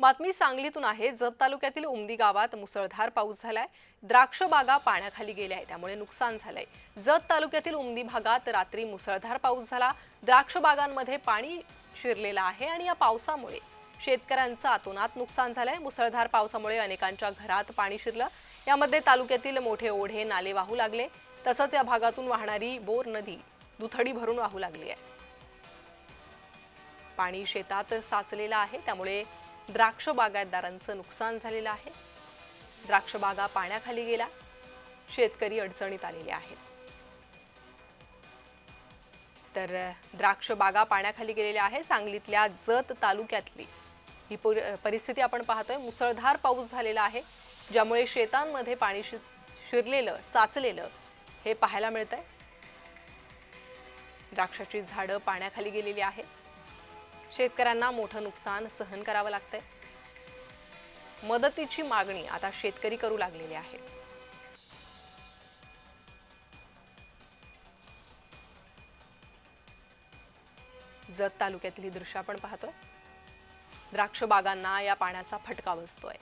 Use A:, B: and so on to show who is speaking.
A: बातमी सांगलीतून आहे। जत तालुक्यातील उमदी गावात मुसळधार पाऊस झालाय। द्राक्ष बागा पाण्याखाली गेल्या आहेत, त्यामुळे नुकसान झालंय। जत तालुक्यातील उमदी भागात रात्री मुसळधार पाऊस झाला। द्राक्ष बागांमध्ये पाणी शिरलेलं आहे आणि या पावसामुळे शेतकऱ्यांचं अतोनात नुकसान झालंय। मुसळधार पावसामुळे अनेकांच्या घरात पाणी शिरलं। यामध्ये तालुक्यातील मोठे ओढे नाले वाहू लागले, तसंच या भागातून वाहणारी बोर नदी दुथडी भरून वाहू लागली आहे। पाणी शेतात साचलेलं आहे, त्यामुळे द्राक्ष बागायतदारांचं नुकसान झालेलं आहे। द्राक्ष बागा पाण्याखाली गेल्या, शेतकरी अडचणीत आलेले आहेत। तर द्राक्ष बागा पाण्याखाली गेलेल्या आहे। सांगलीतल्या जत तालुक्यातली ही परिस्थिती आपण पाहतोय। मुसळधार पाऊस झालेला आहे, ज्यामुळे शेतांमध्ये पाणी शिरलेलं साचलेलं हे पाहायला मिळतंय। द्राक्षाची झाडं पाण्याखाली गेलेली आहेत। शेतकऱ्यांना मोठं नुकसान सहन करावं लागतंय। मदतीची मागणी आता शेतकरी करू लागलेले आहेत। जत तालुक्यातील ही दृश्य आपण पाहतोय। द्राक्ष बागांना या पाण्याचा फटका बसतोय।